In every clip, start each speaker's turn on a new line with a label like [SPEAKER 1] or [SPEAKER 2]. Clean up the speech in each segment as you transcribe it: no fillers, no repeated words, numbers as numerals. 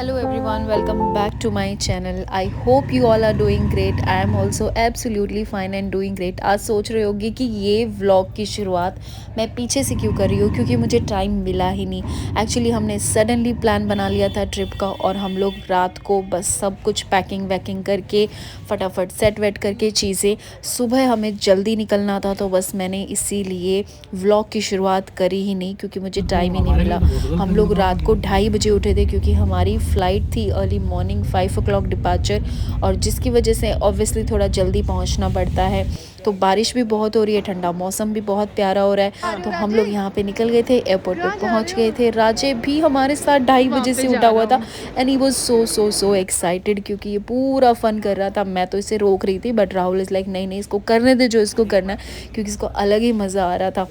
[SPEAKER 1] Hello everyone, welcome back to my channel. I hope you all are doing great. I am also absolutely fine and doing great. आज सोच रहे होगे कि ये vlog की शुरुआत मैं पीछे से क्यों कर रही हूँ, क्योंकि मुझे टाइम मिला ही नहीं। एक्चुअली हमने सडनली प्लान बना लिया था ट्रिप का, और हम लोग रात को बस सब कुछ पैकिंग वैकिंग करके फटाफट सेट वेट करके चीज़ें, सुबह हमें जल्दी निकलना था, तो बस मैंने इसीलिए व्लॉग की शुरुआत करी ही नहीं, क्योंकि मुझे टाइम ही नहीं मिला। हम लोग रात को 2:30 बजे उठे थे, क्योंकि हमारी फ़्लाइट थी अर्ली मॉर्निंग 5 o'clock डिपार्चर, और जिसकी वजह से ऑब्वियसली थोड़ा जल्दी पहुंचना पड़ता है। तो बारिश भी बहुत हो रही है, ठंडा मौसम भी बहुत प्यारा हो रहा है, तो हम लोग यहाँ पे निकल गए थे, एयरपोर्ट पे पहुँच गए थे। राजे भी हमारे साथ 2:30 बजे से उठा हुआ था, and he was so excited, क्योंकि ये पूरा फ़न कर रहा था। मैं तो इसे रोक रही थी, बट राहुल इज़ लाइक नहीं इसको करने दे जो इसको करना है, क्योंकि इसको अलग ही मज़ा आ रहा था।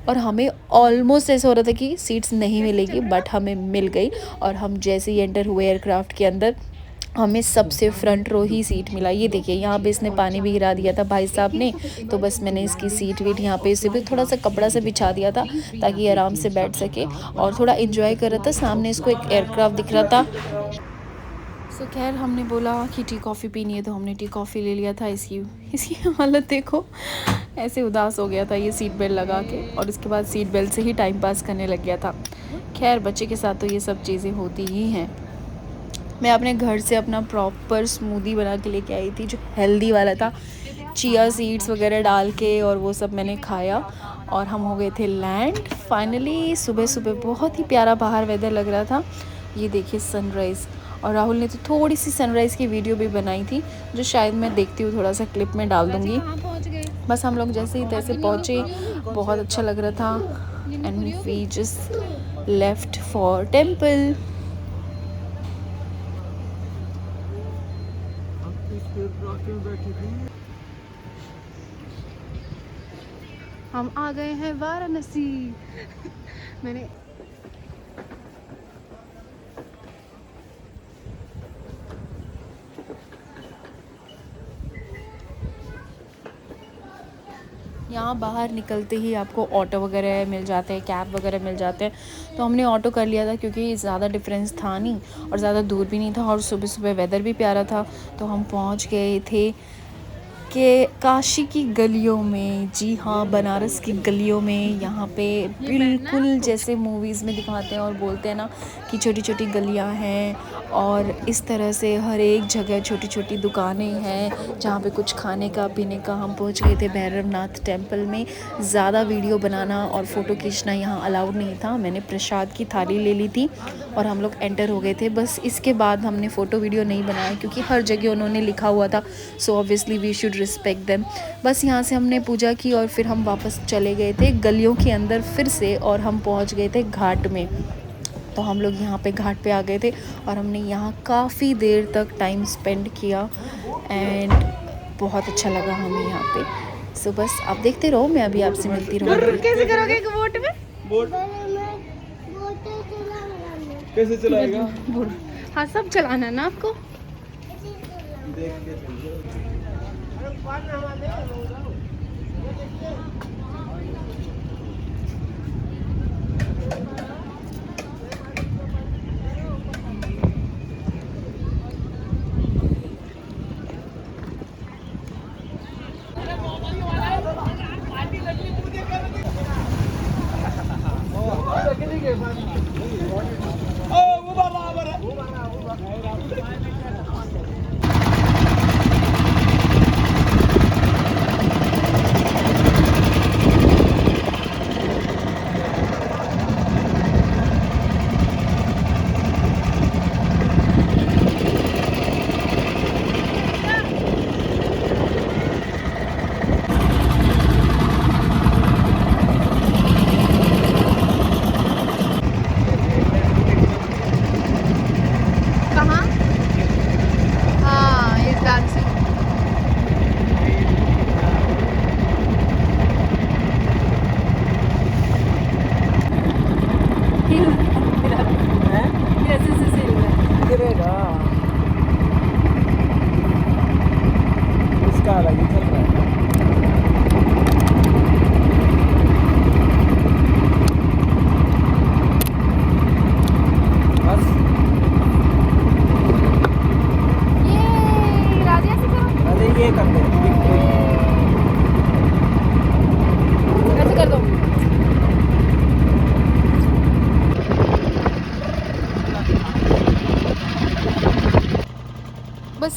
[SPEAKER 1] और हमें ऑलमोस्ट ऐसा हो रहा था कि सीट्स नहीं मिलेगी, बट हमें मिल गई। और हम जैसे ही एंटर हुए एयरक्राफ्ट के अंदर, हमें सबसे फ्रंट रो ही सीट मिला। ये देखिए, यहाँ पे इसने पानी भी गिरा दिया था भाई साहब ने, तो बस मैंने इसकी सीट वीट यहाँ पे इसे भी थोड़ा सा कपड़ा से बिछा दिया था, ताकि आराम से बैठ सके और थोड़ा इन्जॉय कर रहा था। सामने इसको एक एयरक्राफ्ट दिख रहा था। सो खैर, हमने बोला कि टी कॉफ़ी पीनी है, तो हमने टी कॉफ़ी ले लिया था। इसकी इसकी हालत देखो, ऐसे उदास हो गया था ये सीट बेल्ट लगा के, और इसके बाद सीट बेल्ट से ही टाइम पास करने लग गया था। खैर, बच्चे के साथ तो ये सब चीज़ें होती ही हैं। मैं अपने घर से अपना प्रॉपर स्मूदी बना के लेके आई थी, जो हेल्दी वाला था, चिया सीड्स वगैरह डाल के, और वो सब मैंने खाया। और हम हो गए थे लैंड फाइनली। सुबह सुबह बहुत ही प्यारा बाहर वेदर लग रहा था। ये देखिए सनराइज़, और राहुल ने तो थोड़ी सी सनराइज़ की वीडियो भी बनाई थी, जो शायद मैं देखती हूँ थोड़ा सा क्लिप में डाल दूँगी। बस हम लोग जैसे ही तैसे पहुँचे, बहुत अच्छा लग रहा था, and we just left for temple. हम आ गए हैं वाराणसी। मैंने यहाँ बाहर निकलते ही आपको ऑटो वगैरह मिल जाते हैं, कैब वगैरह मिल जाते हैं, तो हमने ऑटो कर लिया था, क्योंकि ज़्यादा डिफरेंस था नहीं और ज़्यादा दूर भी नहीं था, और सुबह सुबह वेदर भी प्यारा था। तो हम पहुँच गए थे कि काशी की गलियों में, जी हाँ, बनारस की गलियों में। यहाँ पे बिल्कुल जैसे मूवीज़ में दिखाते हैं और बोलते हैं ना कि छोटी छोटी गलियाँ हैं, और इस तरह से हर एक जगह छोटी छोटी दुकानें हैं जहाँ पे कुछ खाने का पीने का। हम पहुँच गए थे भैरवनाथ टेम्पल में। ज़्यादा वीडियो बनाना और फ़ोटो खींचना यहाँ अलाउड नहीं था। मैंने प्रसाद की थाली ले ली थी और हम लोग एंटर हो गए थे। बस इसके बाद हमने फ़ोटो वीडियो नहीं बनाया, क्योंकि हर जगह उन्होंने लिखा हुआ था, so obviously we should respect them. बस यहाँ से हमने पूजा की और फिर हम वापस चले गए थे गलियों के अंदर फिर से, और हम पहुँच गए थे घाट में। तो हम लोग यहाँ पे घाट पे आ गए थे, और हमने यहाँ काफ़ी देर तक टाइम स्पेंड किया, एंड बहुत अच्छा लगा हमें यहाँ पे। सो बस आप देखते रहो, मैं अभी आपसे मिलती रहूँगी।
[SPEAKER 2] कैसे करोगे बोट में?
[SPEAKER 3] बोट कैसे चलाएगा?
[SPEAKER 2] हाँ, सब चलाना है ना आपको।
[SPEAKER 3] देख के चलिए।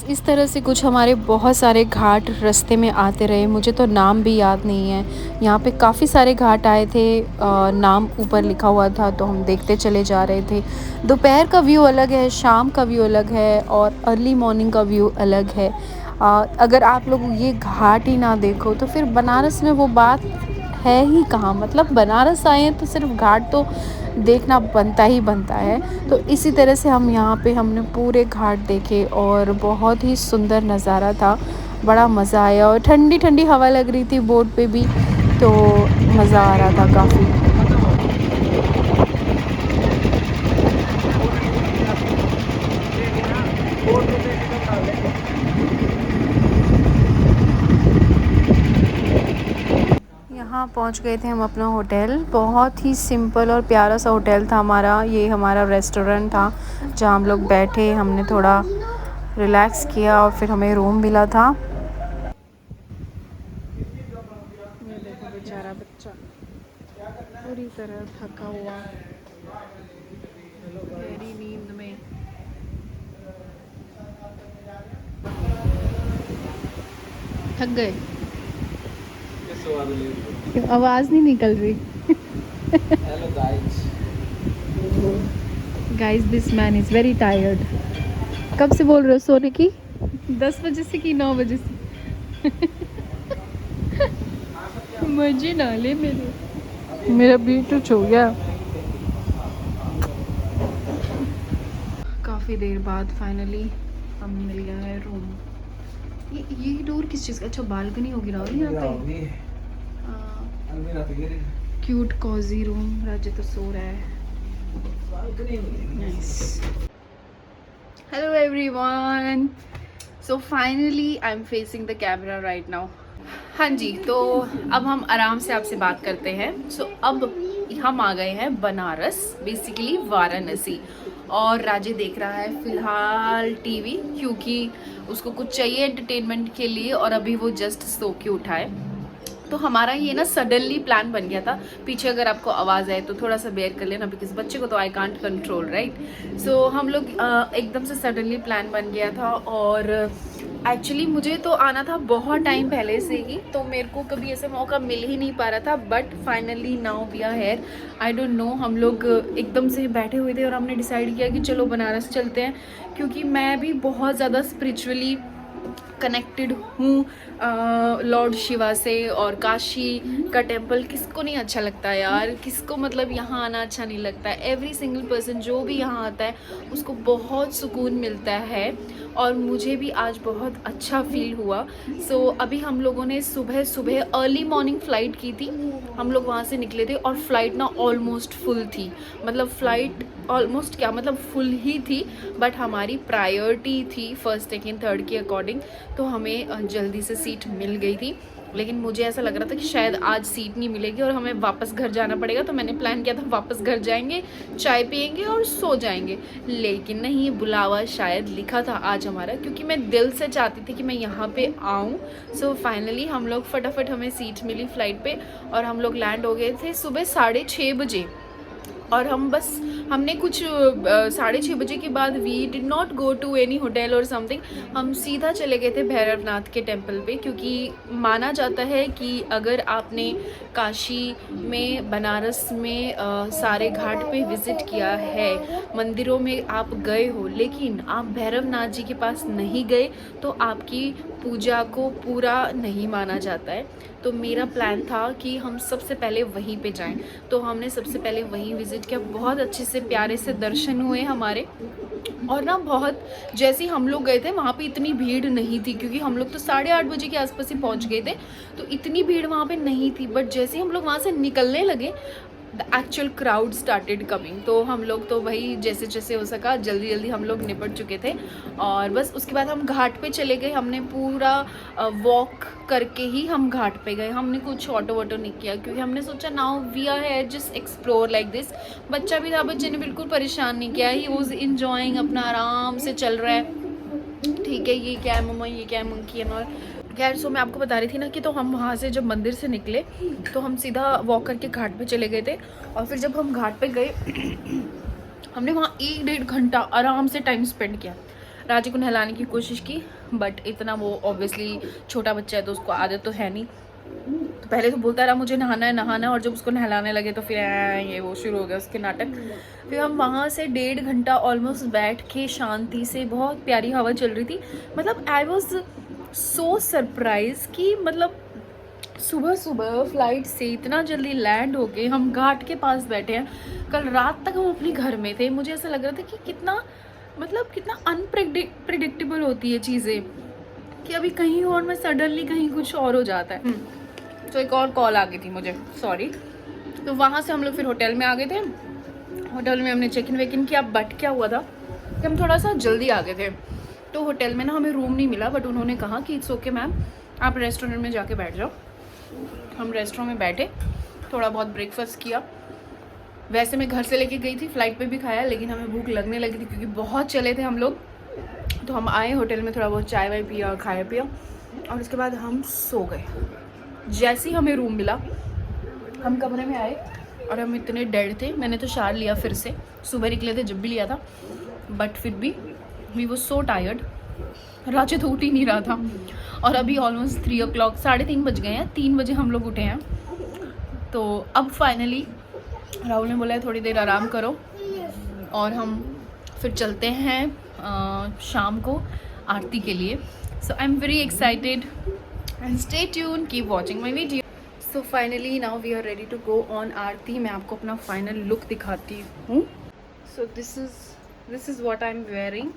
[SPEAKER 1] इस तरह से कुछ हमारे बहुत सारे घाट रास्ते में आते रहे। मुझे तो नाम भी याद नहीं है। यहाँ पे काफ़ी सारे घाट आए थे, नाम ऊपर लिखा हुआ था तो हम देखते चले जा रहे थे। दोपहर का व्यू अलग है, शाम का व्यू अलग है और अर्ली मॉर्निंग का व्यू अलग है। अगर आप लोग ये घाट ही ना देखो तो फिर बनारस में वो बात है ही कहाँ। मतलब बनारस आए हैं तो सिर्फ घाट तो देखना बनता ही बनता है। तो इसी तरह से हम यहाँ पे हमने पूरे घाट देखे और बहुत ही सुंदर नज़ारा था, बड़ा मज़ा आया और ठंडी ठंडी हवा लग रही थी बोट पे भी, तो मज़ा आ रहा था काफ़ी। यहाँ पहुँच गए थे हम अपना होटल। बहुत ही सिंपल और प्यारा सा होटल था हमारा। ये हमारा रेस्टोरेंट था जहाँ हम लोग बैठे, हमने थोड़ा रिलैक्स किया और फिर हमें रूम मिला था।
[SPEAKER 2] ये देखो बेचारा बच्चा पूरी तरह थका हुआ, गहरी नींद में। थक गए, आवाज़ नहीं निकल रही।
[SPEAKER 3] Hello guys.
[SPEAKER 2] Guys this man is very tired. कब से बोल रहे हो सोने की? 10 बजे से कि 9 बजे से? मजे ना ले मेरा बीट हो गया। काफ़ी देर बाद फाइनली हम मिल गया है रूम। ये डोर किस चीज़ का? अच्छा बालकनी होगी ना यहाँ पे। Cute कॉजी room. राजे तो सो रहा है। Nice. Hello everyone, so finally I am facing the camera right now. हाँ जी, तो अब हम आराम से आपसे बात करते हैं। अब हम आ गए हैं बनारस, बेसिकली वाराणसी, और राजे देख रहा है फिलहाल टीवी क्योंकि उसको कुछ चाहिए एंटरटेनमेंट के लिए और अभी वो जस्ट सो के उठा है। तो हमारा ये ना सडनली प्लान बन गया था। पीछे अगर आपको आवाज़ आए तो थोड़ा सा बेयर कर लेना, बिकॉज बच्चे को तो आई कांट कंट्रोल राइट। सो हम लोग एकदम से सडनली प्लान बन गया था और एक्चुअली मुझे तो आना था बहुत टाइम पहले से ही, तो मेरे को कभी ऐसे मौका मिल ही नहीं पा रहा था। But finally now we are here. I don't know, हम लोग एकदम से बैठे हुए थे और हमने डिसाइड किया कि चलो बनारस चलते हैं, क्योंकि मैं भी बहुत ज़्यादा स्पिरिचुअली कनेक्टेड हूँ लॉर्ड शिवा से। और काशी का टेम्पल किसको नहीं अच्छा लगता है यार, किसको मतलब यहाँ आना अच्छा नहीं लगता है। एवरी सिंगल पर्सन जो भी यहाँ आता है उसको बहुत सुकून मिलता है और मुझे भी आज बहुत अच्छा फील हुआ। सो अभी हम लोगों ने सुबह सुबह अर्ली मॉर्निंग फ़्लाइट की थी। हम लोग वहाँ से निकले थे और फ्लाइट ना ऑलमोस्ट फुल थी। मतलब फ़्लाइट ऑलमोस्ट क्या मतलब फुल ही थी, बट हमारी प्रायोरिटी थी फर्स्ट सेकेंड थर्ड के अकॉर्डिंग, तो हमें जल्दी से सीट मिल गई थी। लेकिन मुझे ऐसा लग रहा था कि शायद आज सीट नहीं मिलेगी और हमें वापस घर जाना पड़ेगा, तो मैंने प्लान किया था वापस घर जाएंगे, चाय पियेंगे और सो जाएंगे। लेकिन नहीं, बुलावा शायद लिखा था आज हमारा, क्योंकि मैं दिल से चाहती थी कि मैं यहाँ पे आऊँ। सो फाइनली हम लोग फटाफट हमें सीट मिली फ़्लाइट पे और हम लोग लैंड हो गए थे सुबह 6:30 बजे। और हमने कुछ 6:30 बजे के बाद we did not go to any hotel और समथिंग। हम सीधा चले गए थे भैरवनाथ के टेम्पल पे, क्योंकि माना जाता है कि अगर आपने काशी में, बनारस में सारे घाट पे विज़िट किया है, मंदिरों में आप गए हो, लेकिन आप भैरवनाथ जी के पास नहीं गए तो आपकी पूजा को पूरा नहीं माना जाता है। तो मेरा प्लान था कि हम सबसे पहले वहीं पे जाएं, तो हमने सबसे पहले वहीं विज़िट किया। बहुत अच्छे से प्यारे से दर्शन हुए हमारे। और ना बहुत, जैसे ही हम लोग गए थे वहाँ पे इतनी भीड़ नहीं थी, क्योंकि हम लोग तो 8:30 बजे के आसपास ही पहुँच गए थे, तो इतनी भीड़ वहाँ पे नहीं थी। बट जैसे ही हम लोग वहाँ से निकलने लगे, the actual crowd started coming. तो हम लोग तो वही जैसे जैसे हो सका जल्दी जल्दी हम लोग निपट चुके थे। और बस उसके बाद हम घाट पे चले गए। हमने पूरा वॉक करके ही हम घाट पे गए। हमने कुछ ऑटो वोटो नहीं किया, क्योंकि हमने सोचा now we are here just explore like this. बच्चा भी था, बच्चे ने बिल्कुल परेशान नहीं किया। ही वॉज इंजॉइंग, अपना आराम से चल रहा है। ठीक है, ये क्या है मम्मा, ये क्या है मंकी एंड ऑल। खैर, सो मैं आपको बता रही थी ना कि तो हम वहाँ से जब मंदिर से निकले तो हम सीधा वॉक करके घाट पे चले गए थे। और फिर जब हम घाट पे गए हमने वहाँ 1-1.5 घंटा आराम से टाइम स्पेंड किया। राजे को नहलाने की कोशिश की, बट इतना वो ऑब्वियसली छोटा बच्चा है तो उसको आदत तो है नहीं। तो पहले तो बोलता रहा मुझे नहाना है नहाना है, और जब उसको नहलाने लगे तो फिर ये वो शुरू हो गया उसके नाटक। फिर हम वहाँ से 1.5 घंटा ऑलमोस्ट बैठ के शांति से, बहुत प्यारी हवा चल रही थी। मतलब आई वॉज सो सरप्राइज कि मतलब सुबह सुबह फ्लाइट से इतना जल्दी लैंड हो गए, हम घाट के पास बैठे हैं। कल रात तक हम अपने घर में थे। मुझे ऐसा लग रहा था कि कितना मतलब कितना अनप्रिडिक्टेबल होती है चीज़ें, कि अभी कहीं और में सडनली कहीं कुछ और हो जाता है। तो एक और कॉल आ गई थी मुझे, सॉरी। तो वहाँ से हम लोग फिर होटल में आ गए थे। होटल में हमने चेक इन वेक इन किया। बट क्या हुआ था कि हम थोड़ा सा जल्दी आ गए थे, तो होटल में ना हमें रूम नहीं मिला। बट उन्होंने कहा कि इट्स ओके मैम, आप रेस्टोरेंट में जाके बैठ जाओ। हम रेस्टोरेंट में बैठे, थोड़ा बहुत ब्रेकफास्ट किया। वैसे मैं घर से लेके गई थी, फ्लाइट पे भी खाया, लेकिन हमें भूख लगने लगी थी क्योंकि बहुत चले थे हम लोग। तो हम आए होटल में, थोड़ा बहुत चाय वाय पिया और खाया पिया, और उसके बाद हम सो गए। जैसे ही हमें रूम मिला, हम कमरे में आए और हम इतने डेड थे। मैंने तो शार लिया फिर से, सुबह निकले थे जब भी लिया था, बट फिर भी वी वो सो टायर्ड। राजे तो उठ ही नहीं रहा था। और अभी ऑलमोस्ट 3 o'clock, 3:30 बज गए हैं। 3 बजे हम लोग उठे हैं। तो अब फाइनली राहुल ने बोला है थोड़ी देर आराम करो, और हम फिर चलते हैं शाम को आरती के लिए। So I am very excited and stay tuned, keep watching my video. So finally now we are ready to go on aarti. मैं आपको अपना फाइनल लुक दिखाती हूँ। So this is what I am wearing.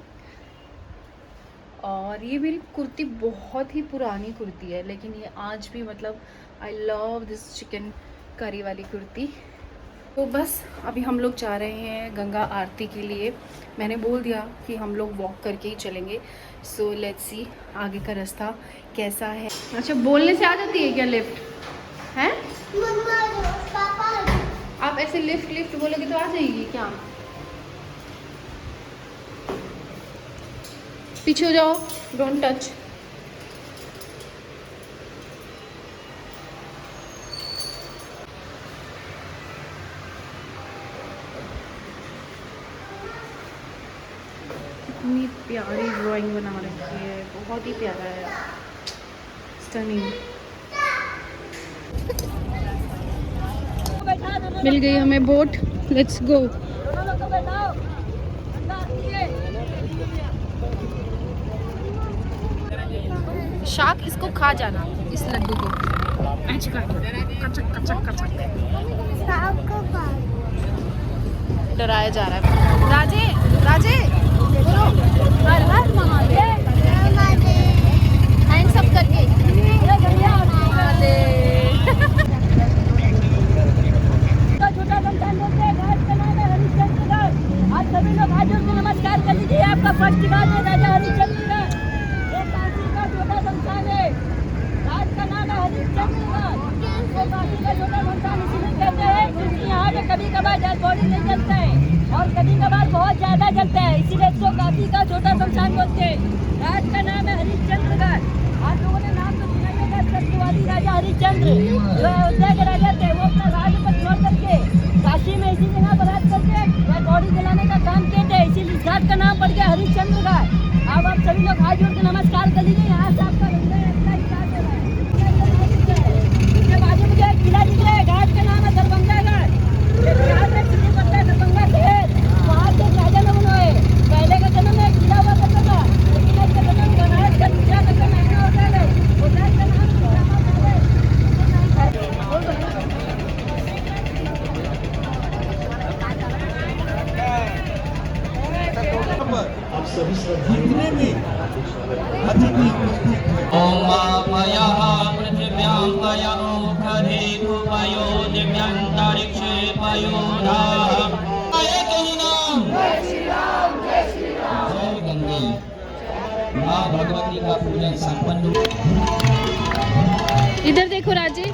[SPEAKER 2] और ये मेरी कुर्ती बहुत ही पुरानी कुर्ती है, लेकिन ये आज भी मतलब I love this chicken curry वाली कुर्ती। तो बस अभी हम लोग जा रहे हैं गंगा आरती के लिए। मैंने बोल दिया कि हम लोग वॉक करके ही चलेंगे। सो लेट्स सी आगे का रास्ता कैसा है। अच्छा, बोलने से आ जाती है क्या लिफ्ट? हैं? आप ऐसे लिफ्ट बोलोगे तो आ जाएगी क्या? पीछे हो जाओ, डोंट टच। कितनी प्यारी ड्राइंग बना रखी है, बहुत ही प्यारा है, स्टनिंग। मिल गई हमें बोट, लेट्स गो। शाक इसको खा जाना, इस लड्डू को। डराया जा रहा है। राजे राजे बोलो हर हर महादेव, हैंड्स अप करके।
[SPEAKER 4] आज सभी लोग हाथ जोड़ के नमस्कार कर लीजिए। आपका फर्स्ट गाँव है राजा हरिश्चंद्रगढ़। ये काशी का छोटा शमशान है। राज का नाम है हरिश्चंद्रगढ़। इसको काशी का छोटा शमशान इसीलिए कहते हैं क्योंकि यहाँ पे कभी कभार डेड बॉडी नहीं जलता है और कभी कभार बहुत ज्यादा जलता है, इसीलिए इसको काशी का छोटा शमशान बोलते हैं। राज का नाम है हरिश्चंद्रगढ़। आप लोगों ने नाम तो सुना ही होगा, सत्यवादी राजा हरिश्चंद्र जो अयोध्या के राजा थे। वो अपना राज्य पर छोड़ करके काशी में इसी जगह पर राज करके बॉडी जलाने का काम किए थे, इसीलिए इस घाट का नाम पड़ गया हरिश्चंद्र घाट। अब आप सभी लोग हाथ जोड़ के नमस्कार कर लीजिए। यहाँ से आपका गंगा यात्रा स्टार्ट हो रहा है। उसके बाजू में एक किला दिख रहा है, घाट का नाम है दरभंगा घाट। बिहार में किले पड़ता है दरभंगा शहर। वहाँ से राजा लोग हुए। पहले का जन्म में किला हुआ करता था, लेकिन आज का जन्म बनारस का दूसरा का महंगा होता है। होटल का नाम
[SPEAKER 5] आप सभी श्रद्धालुओं में ओम मापयः पृथिव्यां पयो खरे भुवयो दिव्यान्तरिक्षे पयोधा। एक ही नाम, जय श्री राम, जय श्री राम। जय गंगे। माँ भगवती का पूजन संपन्न।
[SPEAKER 2] इधर देखो राजे।